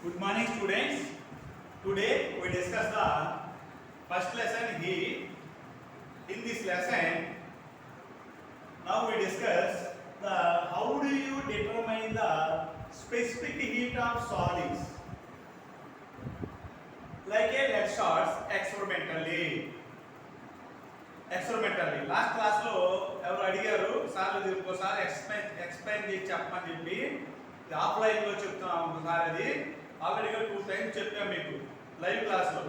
Good morning, students. Today we discuss the first lesson heat. In this lesson, now we discuss the how do you determine the specific heat of solids, like a lectures experimentally. Last class లో ఎవరు అడిగారు sir ఇది ఇంకోసారి explain చేసి చెప్పమని చెప్పి offline లో చెప్తున్నాం ఒకసారి అది ఆల్రెడీగా 2 టైమ్స్ చెప్పాం మీకు లైవ్ క్లాస్ లో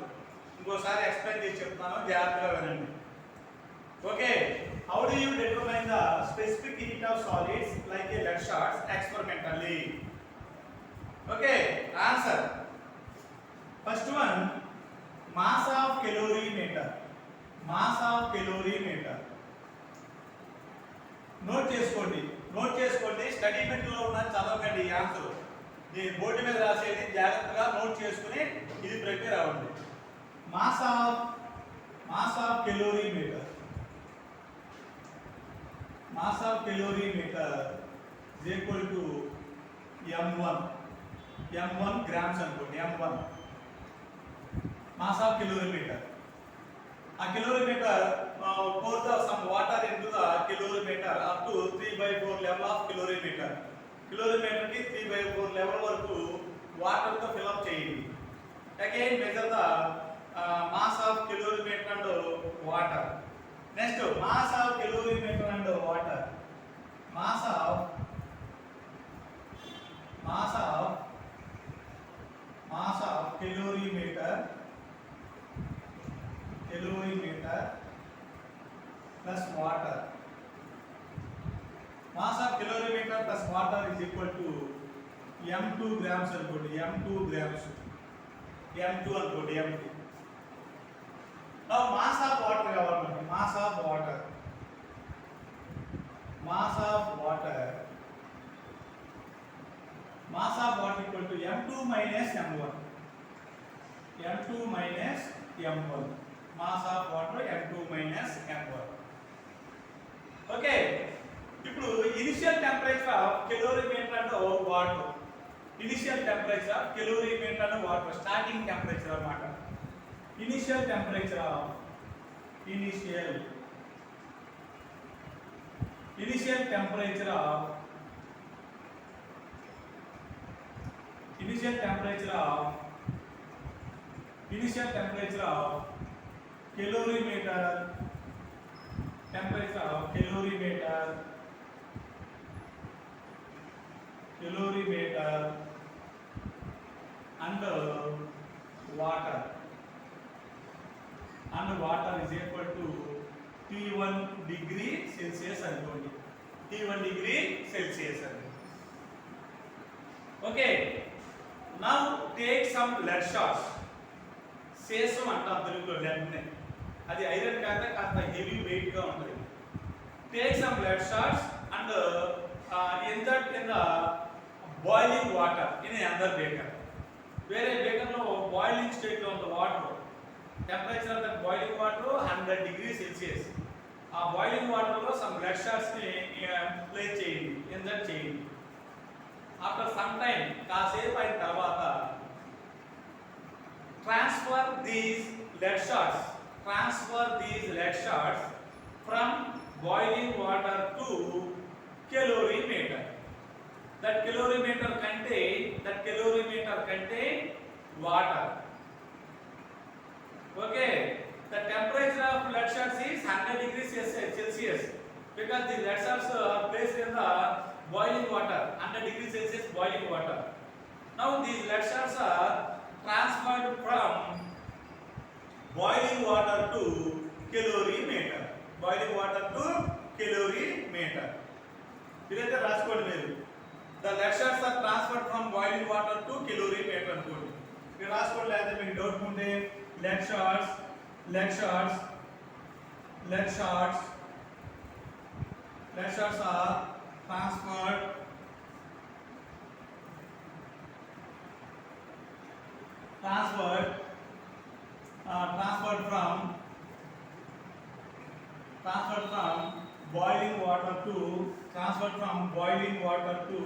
ఇంకోసారి ఎక్స్ప్లెయిన్ చేసి చెప్తాను జాగ్రత్తగా వినండి okay how do you determine the specific heat of solids like a lead shots experimentally okay answer first one mass of calorimeter note చేసుకోండి స్టడీ మెటీరియల్ లో ఉన్న చదవకండి ఈ ఆన్సర్ ఈ బోర్డు మీద రాసేది జాగ్రత్తగా నోట్ చేసుకుని ఇది ప్రిపేర్ అవ్వండి mass of calorimeter is equal to m1 grams అనుకోండి m1 mass of calorimeter a calorimeter pour the some water into the calorimeter up to 3/4 level of calorimeter ki 3/4 level వరకు water తో fill up చేయండి again measure the mass of calorimeter and water next mass of calorimeter and water mass of calorimeter plus water. Mass of calorimeter plus water is equal to m2 grams అనుకోండి m2 అనుకోండి m2. Now mass of water కావాలండి mass of water equal to m2 minus m1. Mass of water m2 minus m1. Okay ఇప్పుడు initial temperature of calorimeter and water starting temperature అన్నమాట initial temperature of calorimeter and water is equal to T1 degree Celsius అనుకోండి T1 degree Celsius okay now take some lead shots శేషం అంటాం తెలుగులో లెడ్ని అది iron కాక కాస్త heavy weight గా ఉంటుంది take some lead shots and insert in the boiling water in another beaker వేరే బేకర్ లో బాయిలింగ్ స్టేట్ లో ఉంది water temperature of the boiling water 100 degree Celsius ఆ బాయిలింగ్ వాటర్ లో సమ్ లెడ్ షార్ట్స్ ని place చేయండి ఇన్సర్ట్ చేయండి after some time కాసేపు అయిన తర్వాత transfer these lead shots from boiling water to calorimeter. That calorimeter contain water. Okay, the temperature of lead shots is 100 degrees Celsius because the lead shots are placed in the boiling water, 100 degrees Celsius boiling water. Now these lead shots are transferred from boiling water to calorimeter. ఇదైతే రాసుకోండి మీరు the lead shots are transferred from boiling water to calorimeter అనుకోండి మీరు రాసుకోండి లేదా మీకు doubt ఉంటే lead shots are transferred from boiling water to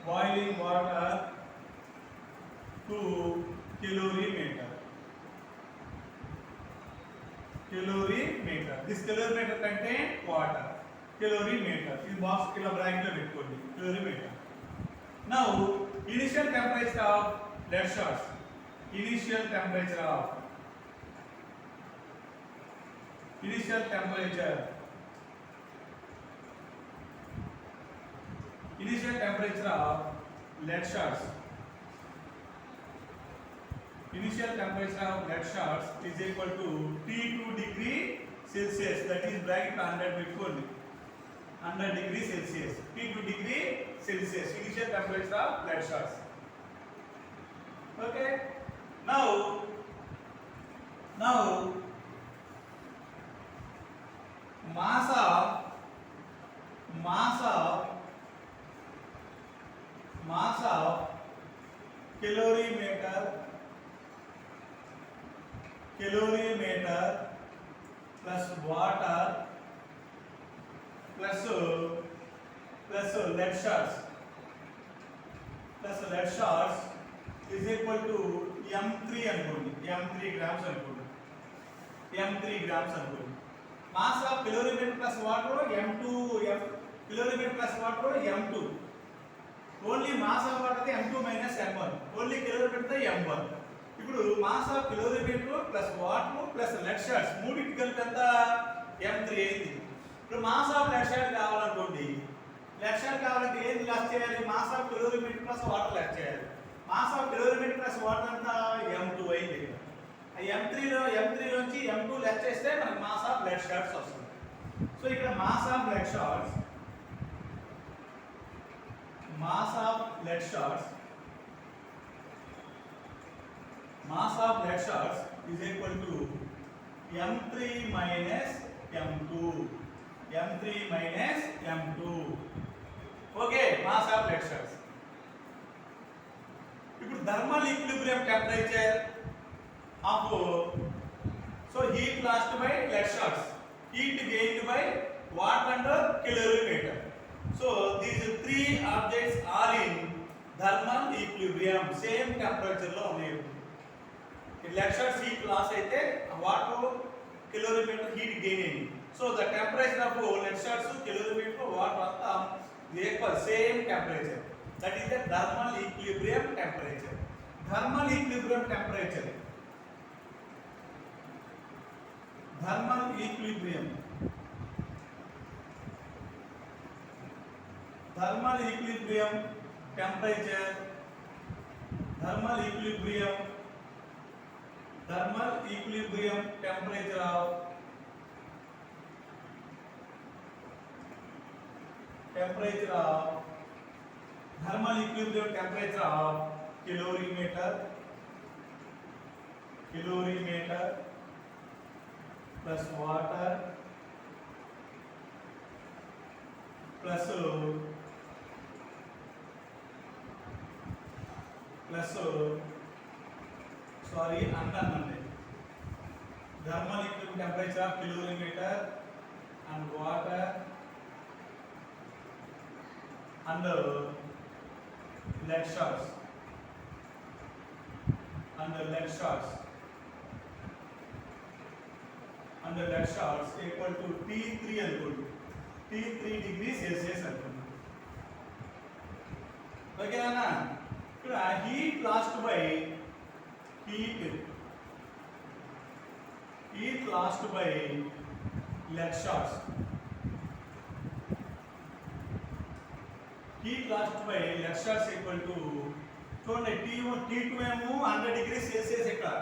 boiling water to calorimeter. Calorimeter. This calorimeter contain water. Calorimeter. This box kilo bracket lo pettukondi. Calorimeter. Now initial temperature of lead shots. Initial temperature of lead shots. Initial temperature of lead shots is equal to T2 degree Celsius. That is bracket 100 pettukondi. 100 degree Celsius. T2 degree Celsius. Initial temperature of lead shots. Okay. Now mass of calorimeter plus water plus lead shots is equal to m3 అనుకోండి. m3 grams అనుకోండి. Mass of calorimeter plus water m2 calorimeter plus water m2. Only mass of water m2 minus m1. Only calorimeter m1. ఇప్పుడు mass of calorimeter plus water plus lead shots మూడింటి కలిపి ఎంత m3 అయింది. ఇప్పుడు mass of lead shot కావాలనుకోండి. lead shot కావాలంటే ఏది less చేయాలి? mass of calorimeter plus water less చేయాలి. mass of calorimeter plus water ఎంత m2 అయింది. m3 నుంచి m2 లెస్ చేస్తే మనకి mass of lead shots వస్తుంది. సో ఇక్కడ mass of lead shots is equal to m3 minus m2. Okay, mass of lead shots. ఇప్పుడు thermal equilibrium temperature of heat lost by lead shots, heat gained by watt under calorimeter. So these three objects are in thermal equilibrium, same temperature lo unnayi. Lead shots heat loss aithe watt calorimeter heat gain ayindi. So the temperature of lead shots calorimeter watt anta equal, same temperature. That is the thermal equilibrium temperature. Thermal equilibrium temperature of calorimeter plus water plus thermal equilibrium temperature of calorimeter and water and lead shots equal to T3 అనుకోండి. T3 degree Celsius అనుకోండి. ఓకేనా? ఇక్కడ heat lost by lead shots. Heat lost by lead shots equal to చూడండి T2 ఏమో 100 degree Celsius. ఇక్కడ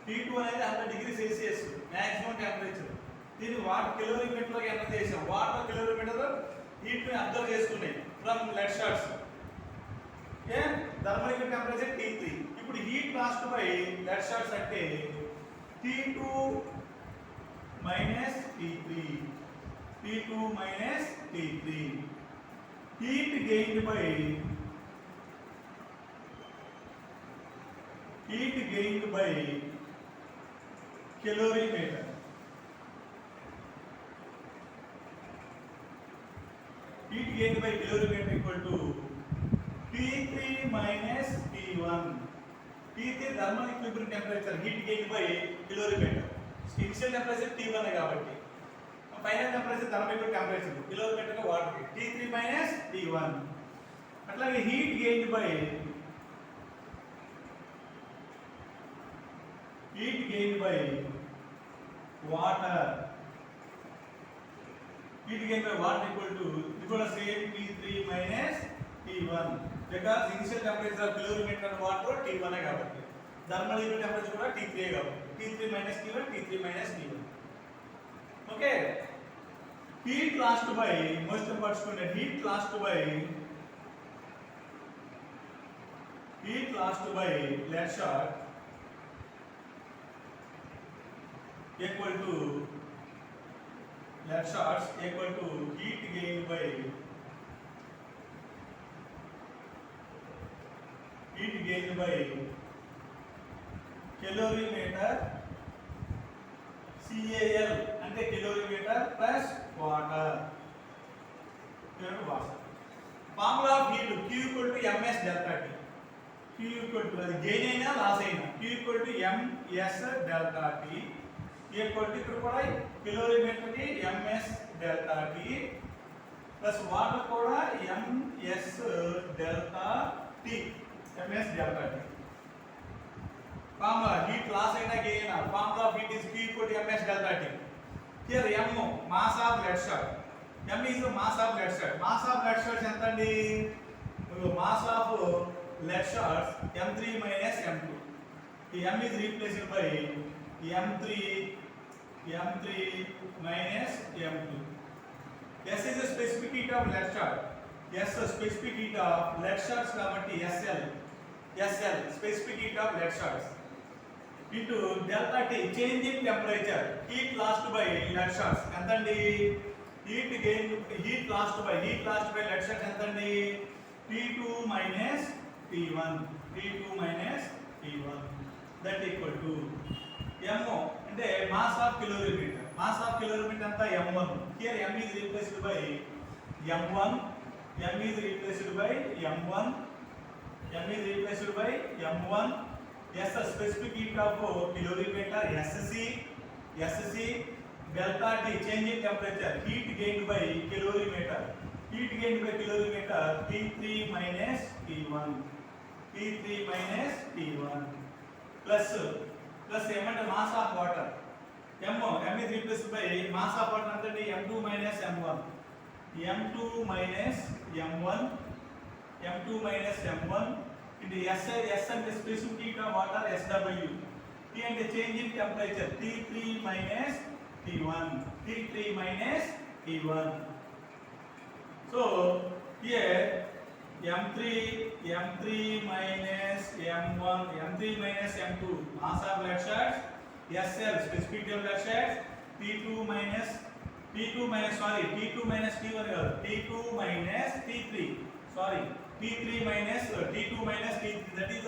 T2 అనేది 100 degree Celsius maximum temperature. దీన్ని what calorimeter లో ఎంత చేసాం? వాటర్ కిలోమీటర్ హీట్ ని అబ్జర్వ్ చేసుకున్నాయి from lead shots. Okay, thermal temperature T3. ఇప్పుడు heat lost by lead shots అంటే T2 minus T3. Heat gained by calorimeter. Heat gained by calorimeter equal to T3 thermal equilibrium temperature, heat gained by calorimeter. Initial temperature T1 కాబట్టి final temperature thermometer temperature calorimeter గా water T3 minus T1. అట్లాగే heat gained by water equal to ఇది కూడా same T3 minus T1 because initial temperature of calorimeter and water T1 కాబట్టి thermal equilibrium temperature కూడా T3 కాబట్టి T3 minus T1 T3 minus T1. Okay, heat lost by most important student, heat lost by lead shot equal to lead shots equal to heat gained by calorimeter CAL అంటే calorimeter plus water. Formula of heat Q equal to ms delta T. Q equal to అది gain అయినా loss అయినా Q equal to ms delta T equal to ఇక్కడ కూడా kilometre కి ms delta T plus water కూడా ms delta T. Formula heat loss అయినా gain అయినా formula of heat is Q equal to ms delta T. Here m mass of lead shot. m is the mass of lead shot. Mass of lead shots ఎంత అండి? Mass of lead shots m3 minus m2. The m is replaced by m3 minus m2. S is the specific heat of lead shot. S specific heat of lead shots కాబట్టి SL specific heat of lead shots into delta T change in temperature, heat lost by lead shots ఎంతండి? heat lost by lead shots ఎంతండి? T2 minus T1 that equal to m అంటే mass of calorimeter అంతా m1. Here m is replaced by m1. Yes, the specific heat of calorimeter SC delta T change in temperature, heat gained by calorimeter T3 minus T1 plus m అంటే mass of water m is replaced by mass of water అంటే m2 minus m1 into S and the specific heat of water SW. T and the change in temperature T3 minus T1. So here M3 minus M1, M3 minus M2, mass of lead shots, SL specific heat of lead shots, T2 minus T1 T2 minus T3. Sorry. T3 minus T2 minus T3, that is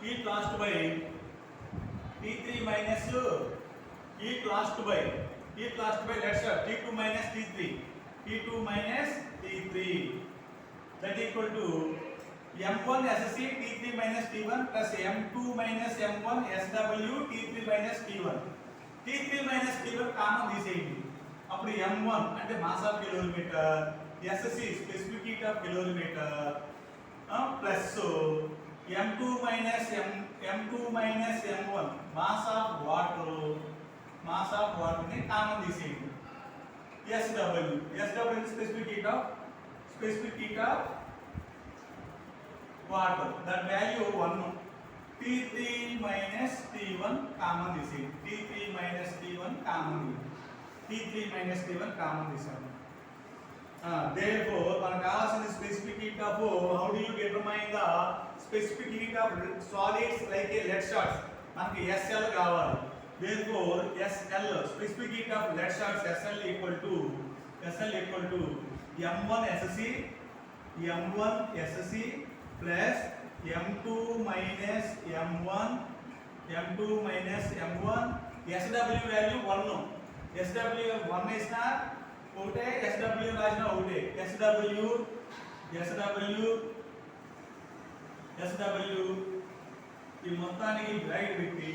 heat lost by T3 minus heat lost by lead shot T2 minus T3 that equal to m1 SC T3 minus T1 plus m2 minus m1 SW T3 minus T1 common తీసేయండి. అప్పుడు m1 అంటే mass of calorimeter, SC specific heat of calorimeter plus m2 minus m1 mass of water ని common తీసేయండి. SW specific heat of water, that value 1. T3 minus T1 common తీసేయండి. T3 minus T1 common తీసాము. Therefore మనకు కావాల్సిన specific heat of, how do you determine the specific heat of solids like a lead shots? మనకి SL కావాలి. Therefore SL specific heat of lead shots SL equal to m1 SC plus m2 minus m1 SW value 1. SW 1 వేసినా ఒకటే, SW రాసినా ఒకటే. SW ఈ మొత్తానికి bracket పెట్టి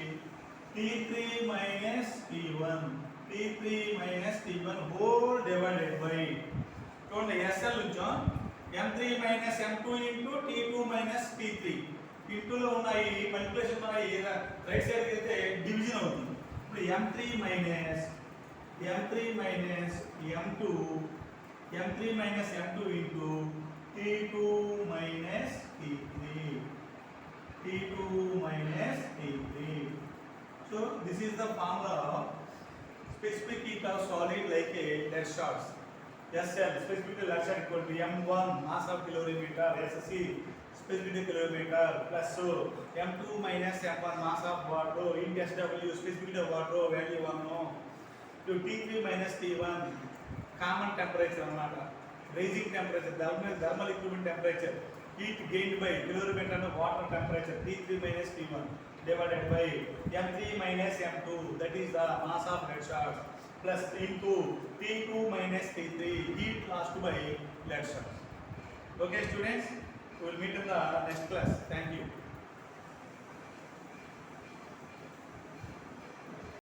T3 minus T1 T3 minus T1 whole divided by చూడండి SL ఉంచాం M3 minus M2 into T2 minus T3 ఇంటూలో ఉన్నాయి మల్టిప్లికేషన్ ఉన్నాయి రైట్ సైడ్కి అయితే డివిజన్ అవుతుంది ఇప్పుడు M3 minus M2 into T2 minus T3. So this is the formula of specific heat of solid like a lead shots. SL specific lead shot equal to M1 mass of calorimeter, SC specific calorimeter plus M2 minus M1 mass of water in SW specific water value 1 to T3 minus T1 common temperature అన్నమాట raising temperature thermal equivalent temperature heat gained by calorimeter and water temperature T3 minus T1 divided by M3 minus M2 that is the mass of lead shots plus into T2 minus T3 heat lost by lead shots. Okay students, we will meet in the next class. Thank you.